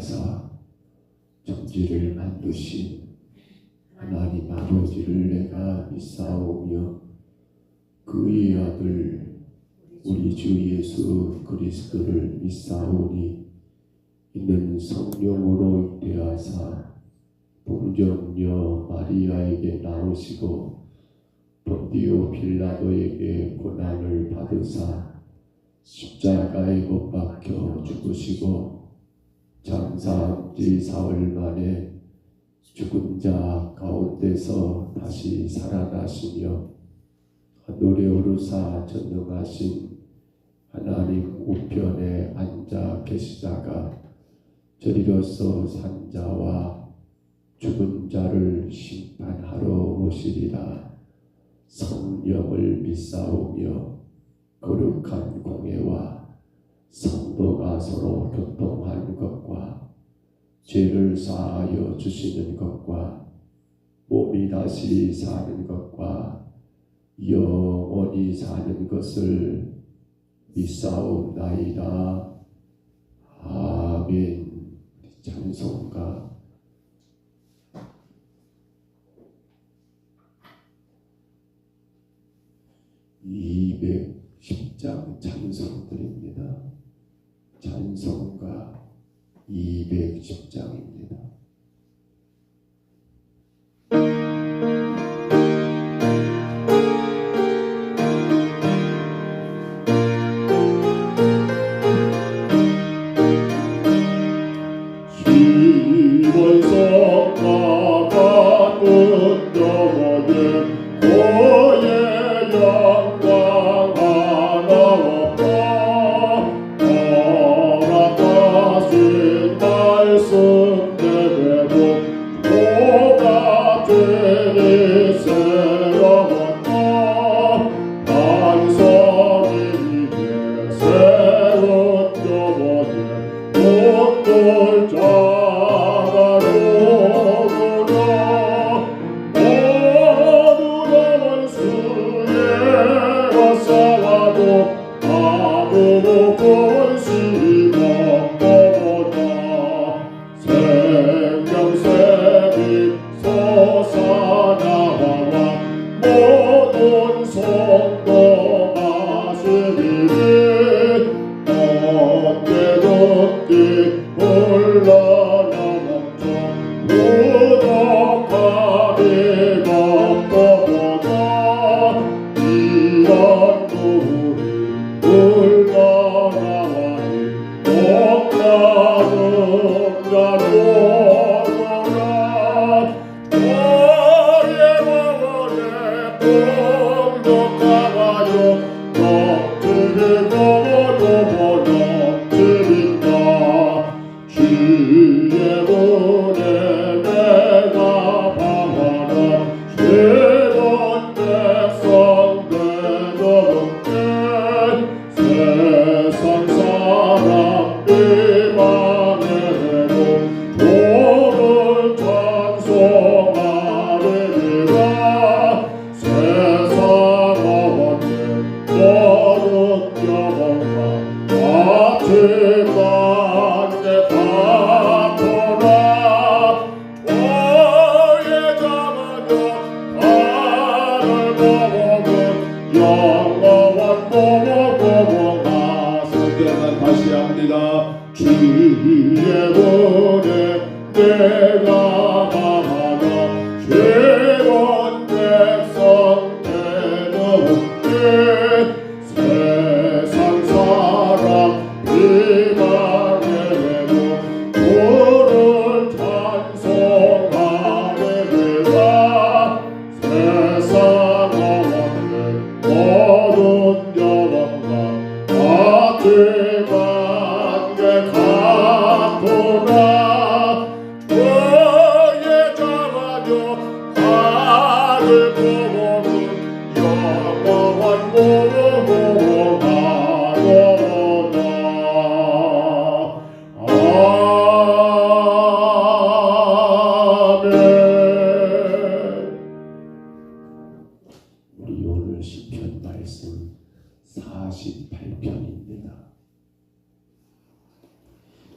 하사 천지를 만드신 하나님 아버지를 내가 믿사오며 그의 아들 우리 주 예수 그리스도를 믿사오니 이는 성령으로 잉태하사 동정녀 마리아에게 나오시고 본디오 빌라도에게 고난을 받으사 십자가에 못 박혀 죽으시고 장사한 지 사흘 만에 죽은 자 가운데서 다시 살아나시며 하늘에 오르사 전능하신 하나님 우편에 앉아 계시다가 저리로서 산 자와 죽은 자를 심판하러 오시리라. 성령을 믿사오며 거룩한 공회와 성도가 서로 교통하는 것과 죄를 사하여 주시는 것과 몸이 다시 사는 것과 영원히 사는 것을 믿사옵나이다. 아멘. 찬송가 210장 찬송드립니다. 찬송가 210장입니다. 시원성과 같은 영혼의 고의 영광 하나 없다. 허락하신 말씀대로 고가들이 새로웠다. 반성이 새로운 영혼의 꽃돌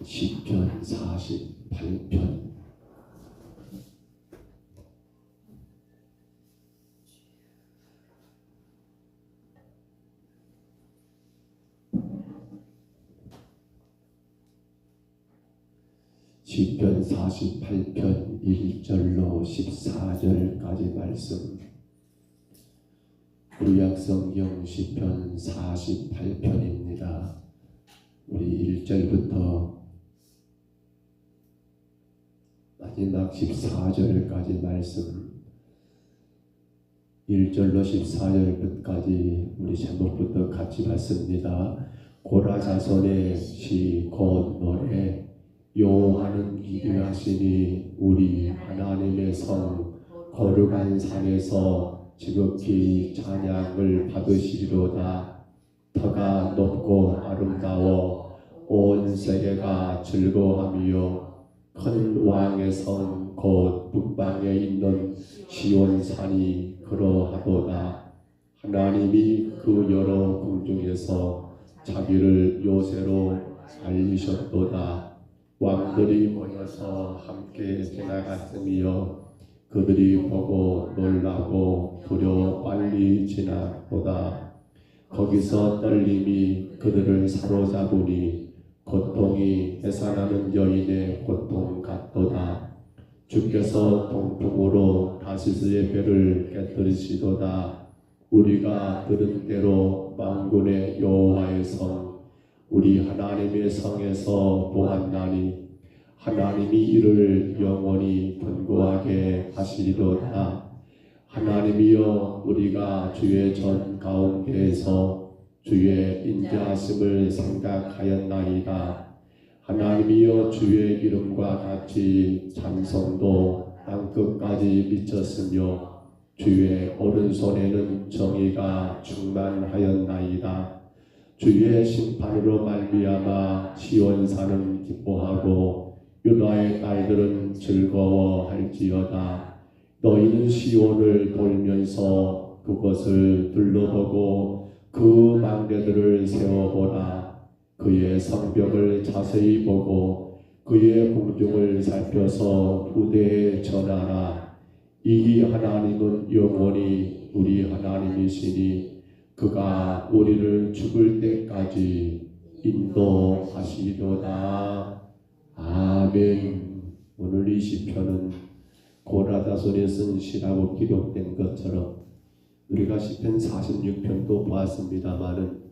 시편 48편. 시편 48편 1절로 14절까지 말씀. 구약성경 시편 48편입니다. 우리 1절부터 마지막 14절까지 말씀, 1절로 14절까지 우리 제목부터 같이 봤습니다. 고라 자손의 시 곧 노래. 여호와는 기대하시니 우리 하나님의 성 거룩한 산에서 지극히 찬양을 받으시리로다. 터가 높고 아름다워 온 세계가 즐거워하며 큰 왕의 성 곧 북방에 있는 시온산이 그러하도다. 하나님이 그 여러 궁중에서 자기를 요새로 알리셨도다. 왕들이 모여서 함께 지나갔으며 그들이 보고 놀라고 두려워 빨리 지나도다. 거기서 떨림이 그들을 사로잡으니 고통이 해산하는 여인의 고통 같도다. 주께서 동풍으로 다시스의 배를 깨뜨리시도다. 우리가 들은 대로 만군의 여호와의 성 우리 하나님의 성에서 보았나니 하나님이 이를 영원히 견고하게 하시리로다. 하나님이여 우리가 주의 전 가운데에서 주의 인자하심을 생각하였나이다. 하나님이여 주의 이름과 같이 찬송도 땅끝까지 미쳤으며 주의 오른손에는 정의가 충만하였나이다. 주의 심판으로 말미암아 시온산은 기뻐하고 유다의 딸들은 즐거워할지어다. 너희는 시온을 돌면서 그것을 둘러보고 그 망대들을 세워보라. 그의 성벽을 자세히 보고 그의 궁중을 살펴서 후대에 전하라. 이 하나님은 영원히 우리 하나님이시니 그가 우리를 죽을 때까지 인도하시리로다. 아멘. 오늘 이 시편은 고라 자손이 쓴 시라고 기록된 것처럼 우리가 시편 46편도 보았습니다마는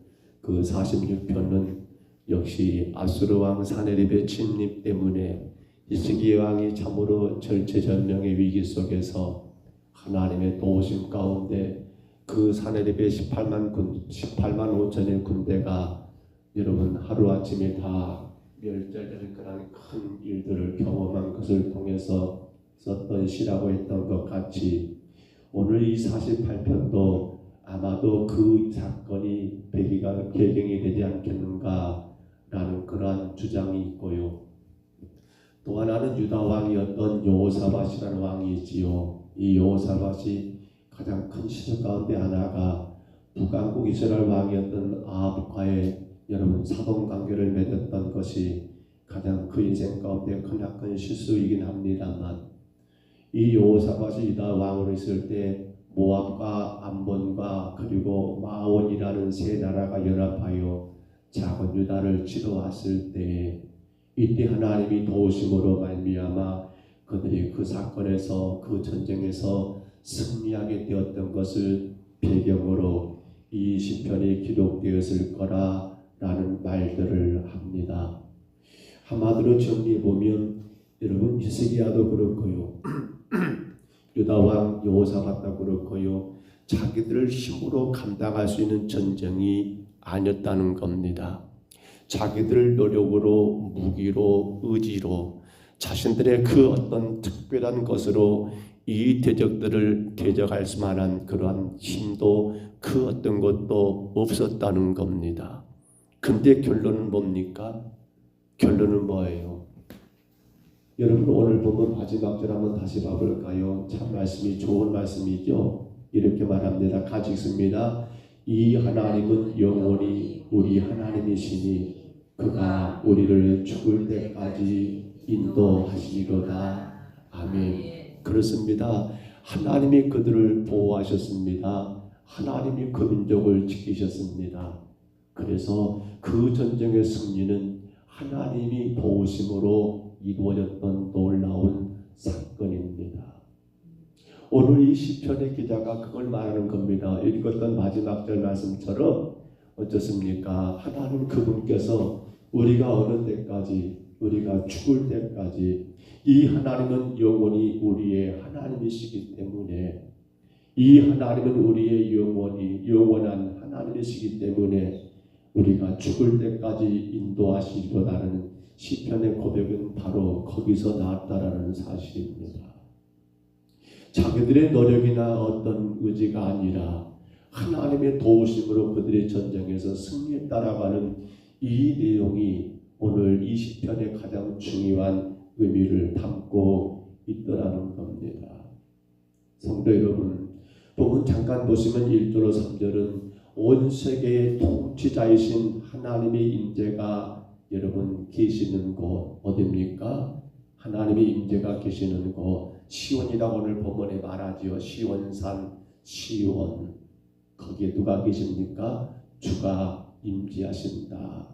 그 46편은 역시 아수르 왕 사네립의 침입 때문에 히스기야 왕이 참으로 절체절명의 위기 속에서 하나님의 도우심 가운데 그 사네립의 18만 5천의 군대가 여러분 하루아침에 다 멸절될 그런 큰 일들을 경험한 것을 통해서 썼던 시라고 했던 것 같이 오늘 이 48편도 아마도 그 사건이 배경이 되지 않겠는가 라는 그러한 주장이 있고요. 또 하나는 유다 왕이었던 여호사밧이라는 왕이 있지요. 이 여호사밧이 가장 큰 시대 가운데 하나가 북왕국 이스라엘 왕이었던 아합과의 여러분 사돈관계를 맺었던 것이 가장 그 인생 가운데 크나큰 실수이긴 합니다만 이 여호사밧이 유다 왕으로 있을 때 모압과 암몬과 그리고 마온이라는 세 나라가 연합하여 작은 유다를 치러왔을 때 이때 하나님이 도우심으로 말미암아 그들이 그 사건에서 그 전쟁에서 승리하게 되었던 것을 배경으로 이 시편이 기록되었을 거라라는 말들을 합니다. 한마디로 정리해 보면 여러분 히스기야도 그렇고요. 유다 왕 여호사밧도 그렇고요. 자기들을 힘으로 감당할 수 있는 전쟁이 아니었다는 겁니다. 자기들 노력으로 무기로 의지로 자신들의 그 어떤 특별한 것으로 이 대적들을 대적할 수만한 그러한 힘도 그 어떤 것도 없었다는 겁니다. 근데 결론은 뭡니까? 결론은 뭐예요? 여러분 오늘 보면 마지막 절 한번 다시 봐볼까요? 참 말씀이 좋은 말씀이죠. 이렇게 말합니다. 같이 읽습니다. 이 하나님은 영원히 우리 하나님이시니 그가 우리를 죽을 때까지 인도하시리로다. 아멘. 그렇습니다. 하나님이 그들을 보호하셨습니다. 하나님이 그 민족을 지키셨습니다. 그래서 그 전쟁의 승리는 하나님이 도우심으로 이루어졌던 놀라운 사건입니다. 오늘 이 시편의 기자가 그걸 말하는 겁니다. 읽었던 마지막 절 말씀처럼 어떻습니까? 하나님 그분께서 우리가 어느 때까지, 우리가 죽을 때까지 이 하나님은 영원히 우리의 하나님이시기 때문에, 이 하나님은 우리의 영원한 하나님이시기 때문에 우리가 죽을 때까지 인도하시리로다는 시편의 고백은 바로 거기서 나왔다라는 사실입니다. 자기들의 노력이나 어떤 의지가 아니라 하나님의 도우심으로 그들의 전쟁에서 승리했다라고 하는 이 내용이 오늘 이 시편의 가장 중요한 의미를 담고 있더라는 겁니다. 성도 여러분, 본문 잠깐 보시면 1절로 3절은 온 세계의 통치자이신 하나님의 임재가 여러분 계시는 곳 어디입니까? 하나님의 임재가 계시는 곳 시온이라고 오늘 본문에 말하지요. 시온산 시온, 거기에 누가 계십니까? 주가 임재하신다.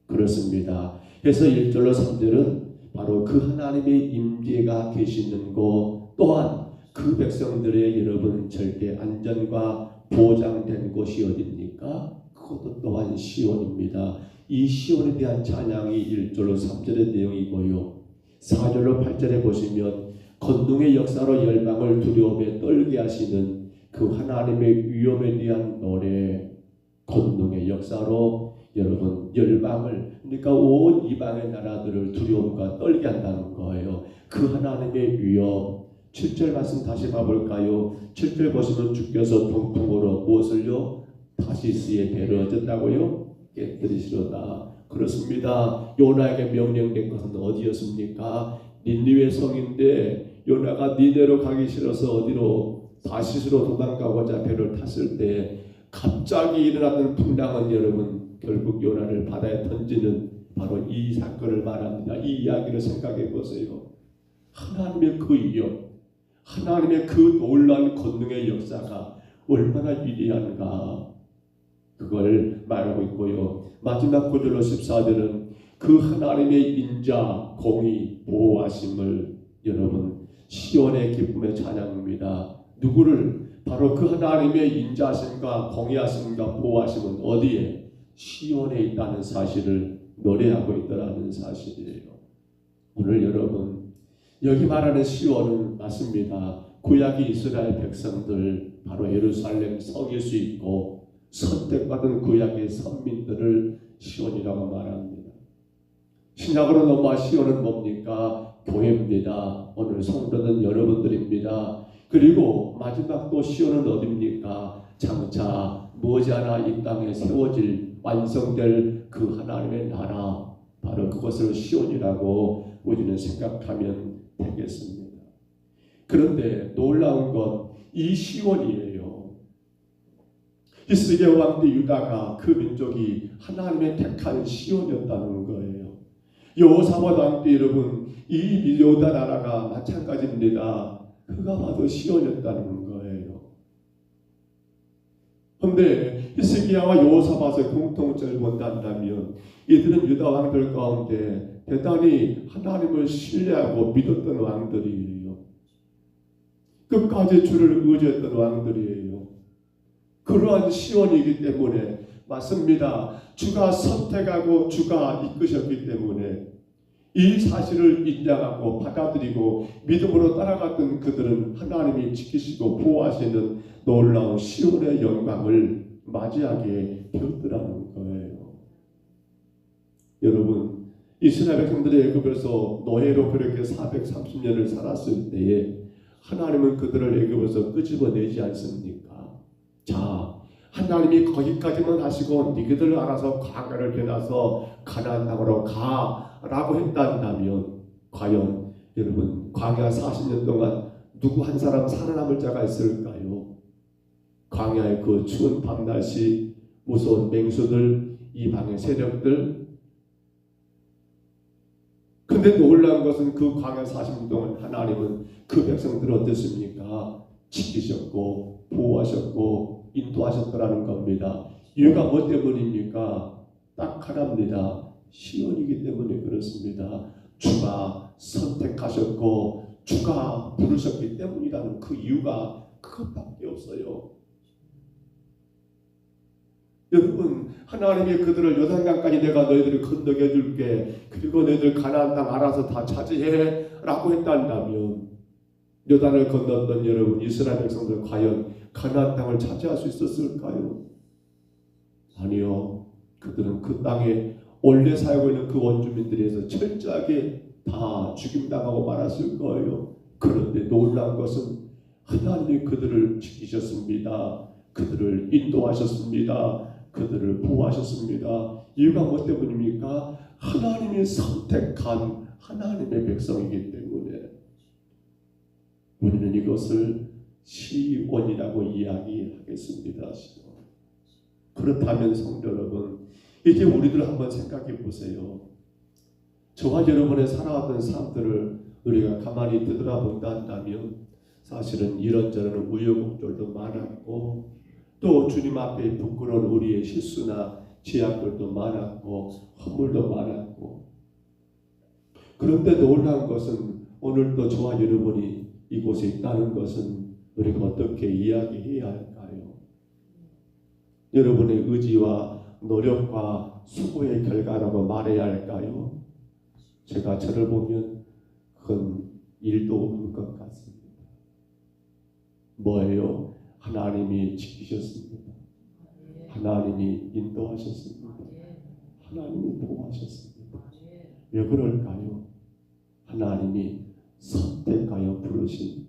그렇습니다. 그래서 1절로 3절은 바로 그 하나님의 임재가 계시는 곳, 또한 그 백성들의 여러분 절대 안전과 보장된 곳이 어디입니까? 그것도 또한 시온입니다. 이 시온에 대한 찬양이 1절로 3절의 내용이고요. 4절로 8절에 보시면 권능의 역사로 열방을 두려움에 떨게 하시는 그 하나님의 위엄에 대한 노래, 권능의 역사로 여러분 열방을, 그러니까 온 이방의 나라들을 두려움과 떨게 한다는 거예요. 그 하나님의 위엄. 7절 말씀 다시 봐볼까요? 7절 보시면 주께서 동풍으로 무엇을요? 다시스의 배를 어쨌다고요? 깨뜨리시로다. 그렇습니다. 요나에게 명령된 것은 어디였습니까? 닌니웨 성인데 요나가 니네로 가기 싫어서 어디로? 다시스로 도망가고자 배를 탔을 때 갑자기 일어났던 풍랑은 여러분 결국 요나를 바다에 던지는 바로 이 사건을 말합니다. 이 이야기를 생각해 보세요. 하나님의 그 위엄, 하나님의 그 놀라운 권능의 역사가 얼마나 위대한가, 그걸 말하고 있고요. 마지막 구절로 14절은 그 하나님의 인자, 공의, 보호하심을 여러분 시온의 기쁨의 찬양입니다. 누구를? 바로 그 하나님의 인자하심과 공의하심과 보호하심은 어디에? 시온에 있다는 사실을 노래하고 있더라는 사실이에요. 오늘 여러분 여기 말하는 시온은 맞습니다. 구약의 이스라엘 백성들, 바로 예루살렘 성일 수 있고 선택받은 구약의 선민들을 시온이라고 말합니다. 신약으로 넘어와 시온은 뭡니까? 교회입니다. 오늘 성도는 여러분들입니다. 그리고 마지막 또 시온은 어디입니까? 장차 머지않아 이 땅에 세워질 완성될 그 하나님의 나라, 바로 그것을 시온이라고 우리는 생각하면 되겠습니다. 그런데 놀라운 건 이 시온이에요. 히스기야 왕 때 유다가 그 민족이 하나님의 택한 시온이었다는 거예요. 여호사밧 왕 때 여러분 이 유다 나라가 마찬가지입니다. 그가 봐도 시온이었다는 거예요. 그런데 히스기야와 여호사밧의 공통점을 본다면 이들은 유다 왕들 가운데 대단히 하나님을 신뢰하고 믿었던 왕들이에요. 끝까지 주를 의지했던 왕들이에요. 그러한 시온이기 때문에 맞습니다. 주가 선택하고 주가 이끄셨기 때문에 이 사실을 인정하고 받아들이고 믿음으로 따라갔던 그들은 하나님이 지키시고 보호하시는 놀라운 시온의 영광을 맞이하게 되었더라는 거예요. 여러분, 이스라엘 백성들이 애굽에서 노예로 그렇게 430년을 살았을 때에 하나님은 그들을 애굽에서 끄집어내지 않습니까? 자, 하나님이 거기까지만 하시고 니희들 알아서 광야를 지나서 가나안 땅으로 가라고 했다면 과연 여러분 광야 40년 동안 누구 한 사람 살아남을 자가 있을까요? 광야의 그 추운 밤날씨, 무서운 맹수들, 이방의 세력들, 근데 놀라운 것은 그 광야 40년 동안 하나님은 그 백성들을 어땠습니까? 지키셨고 보호하셨고 인도하셨더라는 겁니다. 이유가 뭐 때문입니까? 딱 하나입니다. 시온이기 때문에 그렇습니다. 주가 선택하셨고 주가 부르셨기 때문이라는 그 이유가 그것밖에 없어요. 여러분, 하나님이 그들을 요단강까지 내가 너희들을 건너게 해줄게, 그리고 너희들 가나안 땅 알아서 다 차지해 라고 했다면 요단을 건넜던 여러분 이스라엘 백성들 과연 가나안 땅을 차지할 수 있었을까요? 아니요. 그들은 그 땅에 원래 살고 있는 그 원주민들에서 철저하게 다 죽임당하고 말았을 거예요. 그런데 놀라운 것은 하나님이 그들을 지키셨습니다. 그들을 인도하셨습니다. 그들을 보호하셨습니다. 이유가 뭐 때문입니까? 하나님이 선택한 하나님의 백성이기 때문에. 우리는 이것을 시온이라고 이야기하겠습니다. 시온. 그렇다면 성도 여러분, 이제 우리들 한번 생각해 보세요. 저와 여러분의 살아왔던 삶들을 우리가 가만히 되돌아본다면 사실은 이런저런 우여곡절도 많았고 또 주님 앞에 부끄러운 우리의 실수나 죄악들도 많았고 허물도 많았고, 그런데 놀라운 것은 오늘도 저와 여러분이 이곳에 있다는 것은 우리가 어떻게 이야기해야 할까요? 여러분의 의지와 노력과 수고의 결과라고 말해야 할까요? 제가 저를 보면 그건 일도 없는 것 같습니다. 뭐예요? 하나님이 지키셨습니다. 하나님이 인도하셨습니다. 하나님이 보호하셨습니다. 왜 그럴까요? 하나님이 선택하여 부르신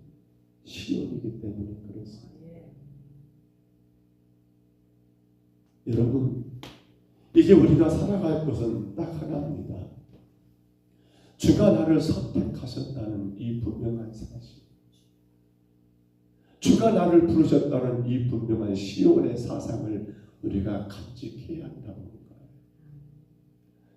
시온이기 때문에 그렇습니다. 여러분, 이제 우리가 살아갈 것은 딱 하나입니다. 주가 나를 선택하셨다는 이 분명한 사실, 주가 나를 부르셨다는 이 분명한 시온의 사상을 우리가 간직해야 한다는 거예요.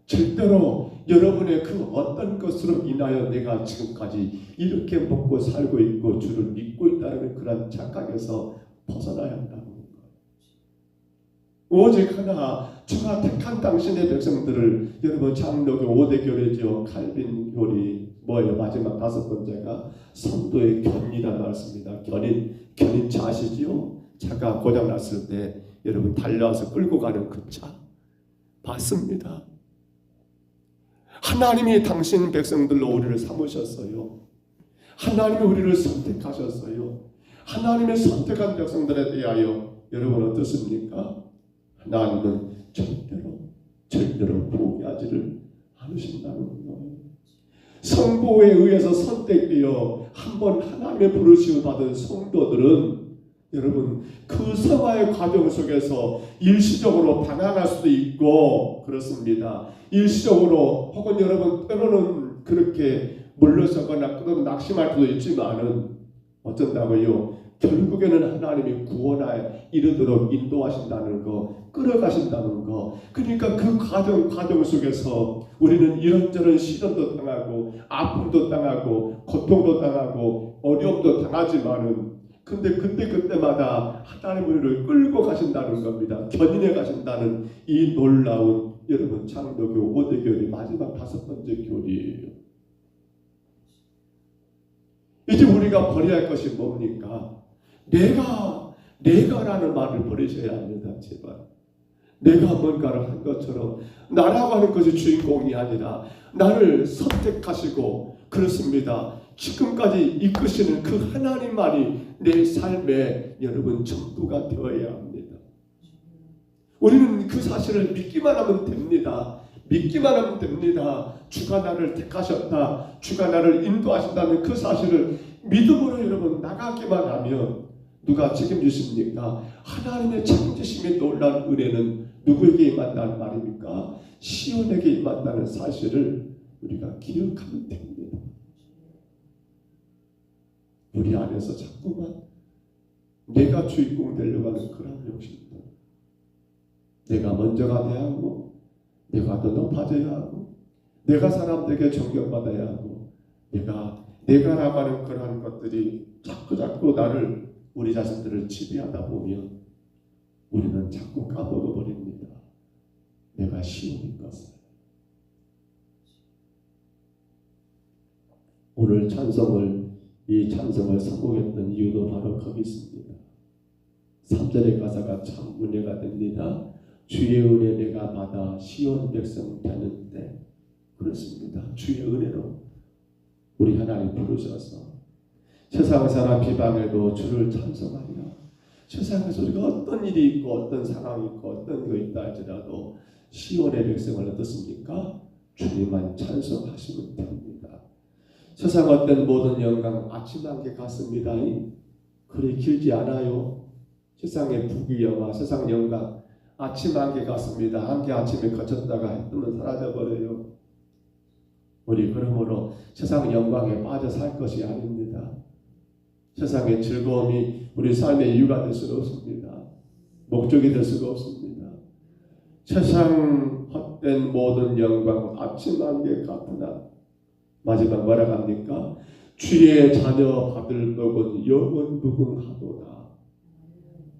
절대로 여러분의 그 어떤 것으로 인하여 내가 지금까지 이렇게 먹고 살고 있고 주를 믿고 있다는 그런 착각에서 벗어나야 한다는 거예요. 오직 하나, 주가 택한 당신의 백성들을, 여러분 장로교 5대 교리죠. 칼빈 교리 뭐예요? 마지막 5번째가 성도의 견이라는 말씀입니다. 견인 차 아시지요? 차가 고장났을 때 여러분 달려와서 끌고 가는 그 차 봤습니다. 하나님이 당신 백성들로 우리를 삼으셨어요. 하나님이 우리를 선택하셨어요. 하나님의 선택한 백성들에 대하여 여러분 어떻습니까? 하나님은 절대로 포기하지를 않으신다는 거예요. 성보에 의해서 선택되어 한번 하나님의 부르심을 받은 성도들은 여러분 그 생활의 과정 속에서 일시적으로 방황할 수도 있고 그렇습니다. 일시적으로 혹은 여러분 때로는 그렇게 물러서거나 또는 낙심할 수도 있지만은 어쩐다고요? 결국에는 하나님이 구원에 이르도록 인도하신다는 거, 끌어가신다는 거. 그러니까 그 과정 속에서 우리는 이런저런 시련도 당하고 아픔도 당하고 고통도 당하고 어려움도 당하지만은 근데 그때마다 하나님 우리를 끌고 가신다는 겁니다. 견인해 가신다는 이 놀라운 여러분 장로교 5대 교리 마지막 5번째 교리예요. 이제 우리가 버려야 할 것이 뭡니까? 내가라는 말을 버리셔야 합니다. 제발. 내가 뭔가를 한 것처럼 나라고 하는 것이 주인공이 아니라 나를 선택하시고 그렇습니다. 지금까지 이끄시는 그 하나님만이 내 삶의 여러분 전부가 되어야 합니다. 우리는 그 사실을 믿기만 하면 됩니다. 믿기만 하면 됩니다. 주가 나를 택하셨다. 주가 나를 인도하신다는 그 사실을 믿음으로 여러분 나가기만 하면 누가 책임지십니까? 하나님의 책임지심이 놀라운 은혜는 누구에게 임한다는 말입니까? 시온에게 임한다는 사실을 우리가 기억하면 됩니다. 우리 안에서 자꾸만 내가 주인공 되려고 하는 그런 욕심들, 내가 먼저가 돼야 하고 내가 더 높아져야 하고 내가 사람들에게 존경받아야 하고 내가 나가는 그러한 것들이 자꾸 나를 우리 자신들을 지배하다 보면 우리는 자꾸 까먹어 버립니다. 내가 시온인 것을. 오늘 이 찬송을 선곡했던 이유도 바로 거기 있습니다. 3절의 가사가 참 은혜가 됩니다. 주의 은혜 내가 받아 시온 백성 되는데, 그렇습니다. 주의 은혜로 우리 하나님 부르셔서 세상 사람 비방에도 주를 찬송하리라. 세상에서 우리가 어떤 일이 있고 어떤 상황이 있고 어떤 거 있다 할지라도 시온의 백성을 어떻습니까? 주님만 찬송하시면 됩니다. 세상 어떤 모든 영광 아침 한개 같습니다. 그리 길지 않아요. 세상의 부귀영화, 세상 영광 아침 한개 같습니다. 한개 아침에 거쳤다가 뜨면 사라져버려요. 우리 그러므로 세상 영광에 빠져 살 것이 아닙니다. 세상의 즐거움이 우리 삶의 이유가 될 수가 없습니다. 목적이 될 수가 없습니다. 세상 헛된 모든 영광 아침 한개 같으나 마지막 뭐라고 합니까? 주의 자녀 받을 복은 영원 무궁하도다.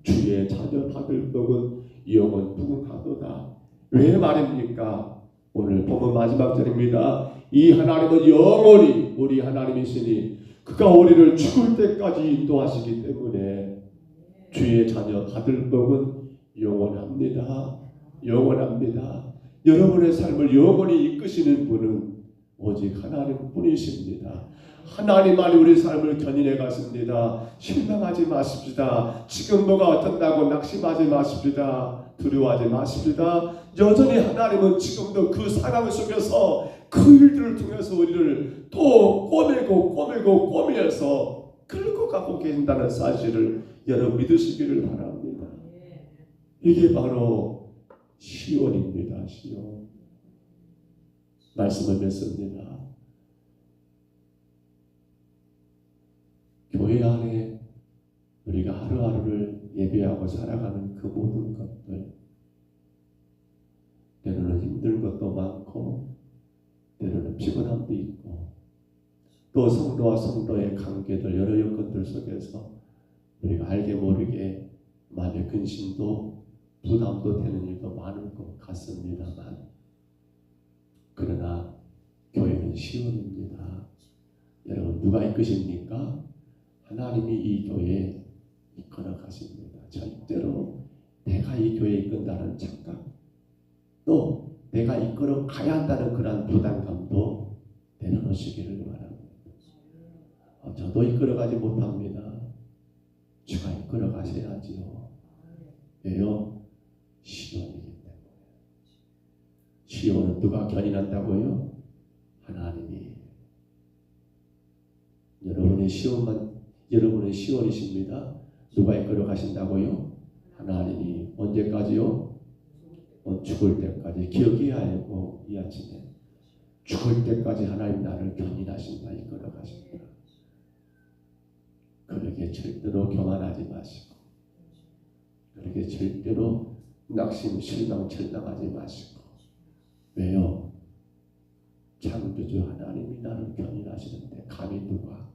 주의 자녀 받을 복은 영원 무궁하도다. 왜 말입니까? 오늘 본문 마지막 절입니다. 이 하나님은 영원히 우리 하나님이시니 그가 우리를 죽을 때까지 인도하시기 때문에 주의 자녀 받을 복은 영원합니다. 영원합니다. 여러분의 삶을 영원히 이끄시는 분은 오직 하나님 뿐이십니다. 하나님만이 우리 삶을 견인해 가십니다. 실망하지 마십시다. 지금 뭐가 어떤다고 낙심하지 마십시다. 두려워하지 마십시다. 여전히 하나님은 지금도 그 상황 속에서 그 일들을 통해서 우리를 또 꼬매서 끌고 가고 계신다는 사실을 여러분 믿으시기를 바랍니다. 이게 바로 시온입니다. 시온. 말씀을 맺습니다. 교회 안에 우리가 하루하루를 예배하고 살아가는 그 모든 것들, 때로는 힘든 것도 많고 때로는 피곤함도 있고 또 성도와 성도의 관계들 여러 여건들 속에서 우리가 알게 모르게 마음의 근심도 부담도 되는 일도 많을 것 같습니다만, 그러나 교회는 시온입니다. 여러분 누가 이끄십니까? 하나님이 이 교회에 이끌어 가십니다. 절대로 내가 이 교회에 이끈다는 착각, 또 내가 이끌어 가야 한다는 그런 부담감도 내려놓으시기를 바랍니다. 저도 이끌어 가지 못합니다. 주가 이끌어 가셔야지요. 왜요? 시온이기 때문에. 시온은 누가 견인한다고요? 하나님이. 여러분의 시온이십니다. 누가 이끌어 가신다고요? 하나님이. 언제까지요? 죽을 때까지. 기억해야 하고 이 아침에 죽을 때까지 하나님 나를 견인하신다, 이끌어 가신다. 그렇게 절대로 교만하지 마시고, 그렇게 절대로 낙심, 실망, 절망하지 마시고. 왜요? 창조주 하나님이 나를 견인하시는데 감히 누가?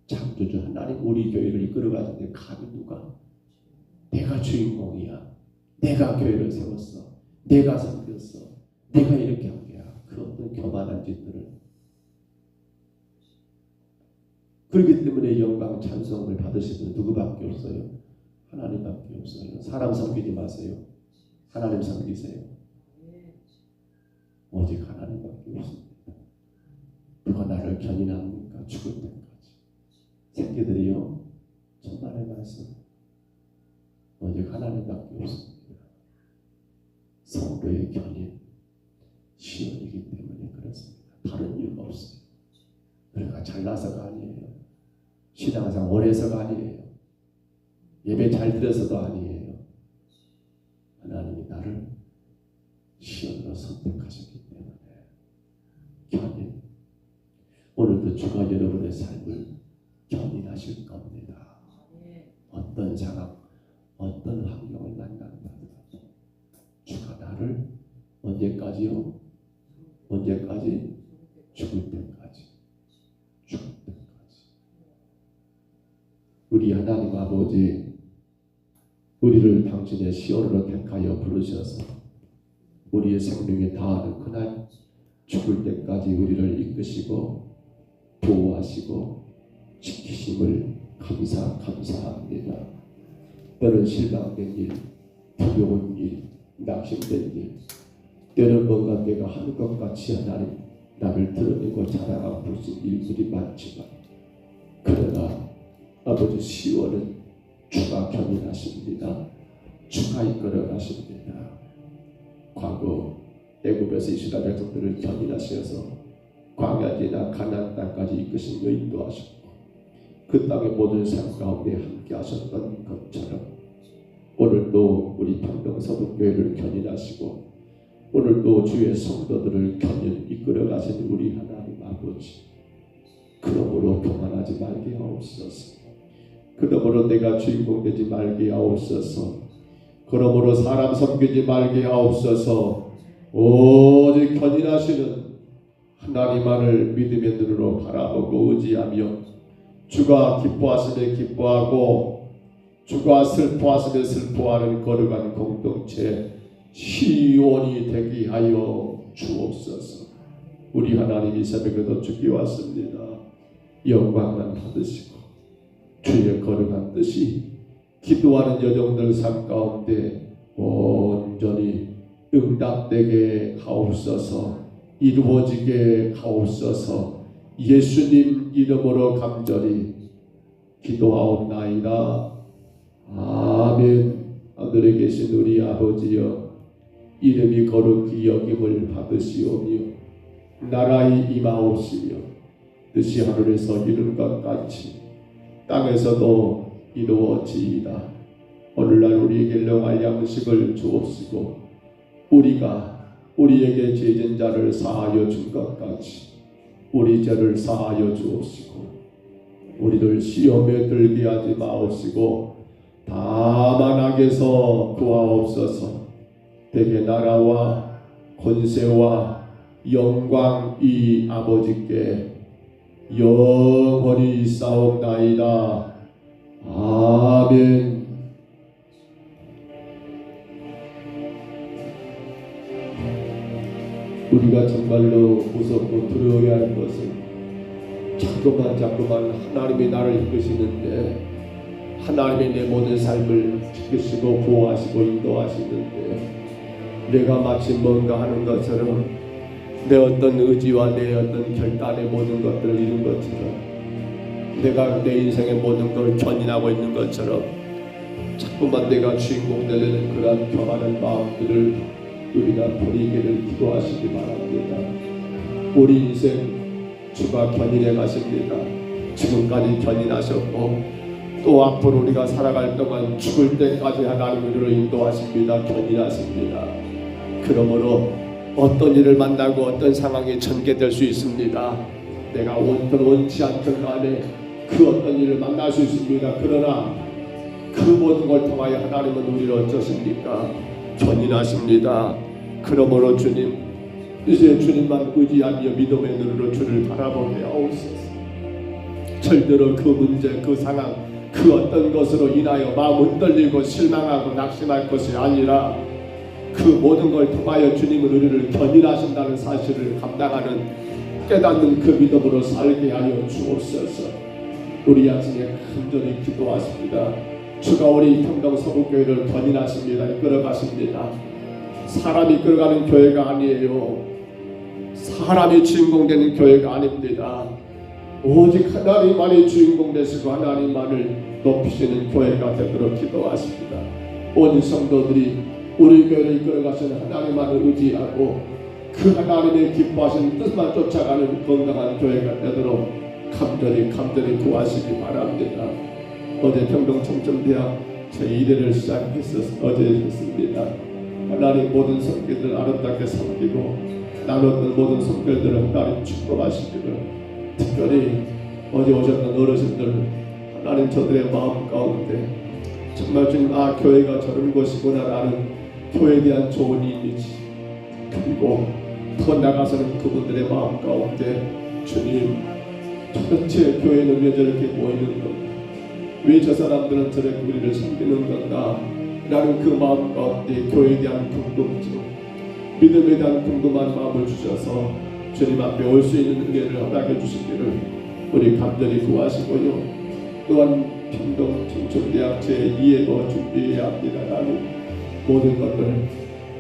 창조주 하나님 우리 교회를 이끌어가는데 감히 누가? 내가 주인공이야. 내가 교회를 세웠어. 내가 섬겼어. 내가 이렇게 한 거야. 그 어떤 교만한 짓들을. 그렇기 때문에 영광 찬송을 받으시는 누구밖에 없어요? 하나님밖에 없어요. 사람 섬기지 마세요. 하나님 섬기세요. 오직 하나님밖에 없습니다. 누가 나를 견인합니까? 죽을 때까지. 새끼들이요, 천만의 말씀. 오직 하나님밖에 없습니다. 성도의 견인, 시온이기 때문에 그렇습니다. 다른 이유가 없어요. 우리가 잘나서가 아니에요. 신앙상 오래서가 아니에요. 예배 잘 드려서도 아니에요. 하나님이 나를 시온으로 선택하셨기 때문에 견인. 오늘도 주가 여러분의 삶을 견인하실 겁니다. 어떤 상황, 어떤 환경을 만난다 하더라도 주가 나를 언제까지요? 언제까지? 죽을 때까지. 죽을 때까지. 우리 하나님 아버지, 우리를 당신의 시온으로 택하여 부르셔서 우리의 생명에 다하는 그날 죽을 때까지 우리를 이끄시고 보호하시고 지키심을 감사합니다. 때는 실망된 일, 두려운 일, 낙심된 일, 때는 뭔가 내가 하는 것 같이 하나님 나를 드러내고 자랑하고 부르신 일들이 많지만, 그러나 아버지 시온은 주가 견인하십니다. 주가 이끌어 가십니다. 과거 애굽에서 이스라엘 백성들을 견인하셔서 광야지나 가나안 땅까지 이끄시며 인도하셨고 그 땅의 모든 삶 가운데 함께 하셨던 것처럼 오늘도 우리 평동서북교회를 견인하시고 오늘도 주의 성도들을 견인 이끌어 가시는 우리 하나님 아버지, 그러므로 교만하지 말게 하옵소서. 그러므로 내가 주인공 되지 말게 하옵소서. 그러므로 사람 섬기지 말게 하옵소서. 오직 견인하시는 하나님만을 믿음의 눈으로 바라보고 의지하며 주가 기뻐하시면 기뻐하고 주가 슬퍼하시면 슬퍼하는 거룩한 공동체 시온이 되게 하여 주옵소서. 우리 하나님 이 새벽에도 주께 왔습니다. 영광만 받으시고 주의 거룩한 뜻이 기도하는 여정들 삶 가운데 온전히 응답되게 하옵소서. 이루어지게 하옵소서. 예수님 이름으로 간절히 기도하옵나이다. 아멘. 하늘에 계신 우리 아버지여, 이름이 거룩히 여김을 받으시오며 나라의 임하옵시며 뜻이 하늘에서 이룬 것 같이 땅에서도 이루어지이다. 오늘날 우리에게 일용할 양식을 주옵시고 우리가 우리에게 죄진 자를 사하여 준 것 같이 우리 죄를 사하여 주옵시고 우리를 시험에 들게 하지 마옵시고 다만 악에서 구하옵소서. 대개 나라와 권세와 영광이 아버지께 영원히 싸움나이다. 아멘. 우리가 정말로 무섭고 두려워야 할 것은 자꾸만 하나님이 나를 이끄시는데, 하나님이 내 모든 삶을 지키시고 보호하시고 인도하시는데, 내가 마치 뭔가 하는 것처럼 내 어떤 의지와 내 어떤 결단의 모든 것들을 이룬 것처럼, 내가 내 인생의 모든 걸 견인하고 있는 것처럼 자꾸만 내가 주인공 되려는 그러한 교만한 마음들을 우리가 버리기를 기도하시기 바랍니다. 우리 인생 주가 견인해 가십니다. 지금까지 견인하셨고 또 앞으로 우리가 살아갈 동안 죽을 때까지 하나님 우리를 인도하십니다. 견인하십니다. 그러므로 어떤 일을 만나고 어떤 상황이 전개될 수 있습니다. 내가 원치 않던 간에 그 어떤 일을 만날 수 있습니다. 그러나 그 모든 걸 통하여 하나님은 우리를 어쩌십니까? 견인하십니다. 그러므로 주님, 이제 주님만 의지하며 믿음의 눈으로 주를 바라보게 하옵소서. 절대로 그 문제, 그 상황, 그 어떤 것으로 인하여 마음 흔들리고 실망하고 낙심할 것이 아니라 그 모든 걸 통하여 주님은 우리를 견인하신다는 사실을 감당하는 깨닫는 그 믿음으로 살게 하여 주옵소서. 우리 아침에 간절히 기도하십니다. 주가 우리 평동 서북교회를 견인하십니다. 이끌어가십니다. 사람이 이끌어가는 교회가 아니에요. 사람이 주인공 되는 교회가 아닙니다. 오직 하나님만이 주인공 되시고 하나님만을 높이시는 교회가 되도록 기도하십니다. 온 성도들이 우리 교회를 이끌어가시는 하나님만을 의지하고 그 하나님의 기뻐하시는 뜻만 쫓아가는 건강한 교회가 되도록 간절히 구하시기 바랍니다. 어제 평동 청정대학 제1회를 시작했었습니다. 어제 했습니다. 하나님 모든 성결들 아름답게 섬기고 나눴던 모든 성결들을 하나님 축복하시기를, 특별히 어제 오셨던 어르신들 하나님 저들의 마음 가운데 정말 주님 교회가 저런 곳이구나 라는 교회에 대한 좋은 이미지, 그리고 더 나가서는 그분들의 마음 가운데 주님, 도대체 교회는 왜 저렇게 모이는 건가? 왜 저 사람들은 저렇게 우리를 섬기는 건가? 라는 그 마음 가운데 교회에 대한 궁금증, 믿음에 대한 궁금한 마음을 주셔서 주님 앞에 올 수 있는 은혜를 허락해 주시기를 우리 간절히 구하시고요. 또한 평동 청춘대학 제2회도 준비해야 합니다. 하나님, 모든 것들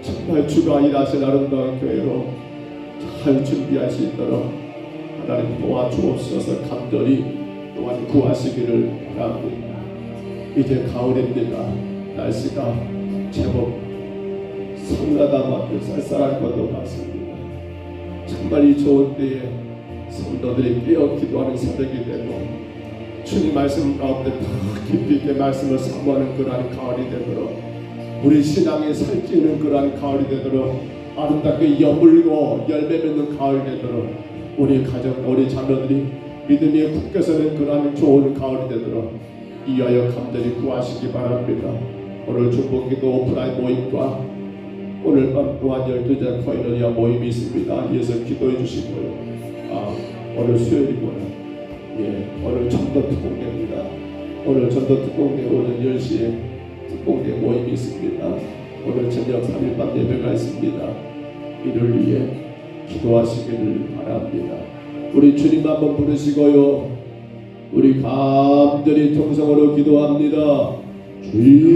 정말 주가 일하신 아름다운 교회로 잘 준비할 수 있도록 하나님 도와주옵소서. 간절히 또한 구하시기를 바랍니다. 이제 가을입니다. 날씨가 제법 선하다만 쌀쌀할 것도 같습니다. 정말 이 좋은 때에 성도들이 깨어 기도하는 새벽이 되고 주님 말씀 가운데 더 깊이 있게 말씀을 사모하는 그러한 가을이 되도록, 우리 신앙에 살찌는 그러한 가을이 되도록, 아름답게 여물고 열매 맺는 가을이 되도록, 우리 가정, 우리 자녀들이 믿음에 굳게 서는 그러한 좋은 가을이 되도록 이하여 간절히 구하시기 바랍니다. 오늘 중보기도 오프라인 모임과 오늘 밤 또한 12자 코이노니아 모임이 있습니다. 이어서 기도해 주시고요. 오늘 수요일이구나. 오늘 전도 특공대입니다. 오늘 전도 특공대 오전 10시에 특공대 모임이 있습니다. 오늘 저녁 3일밤 예배가 있습니다. 이를 위해 기도하시기를 바랍니다. 우리 주님 한번 부르시고요. 우리 간절히 통성으로 기도합니다. 주님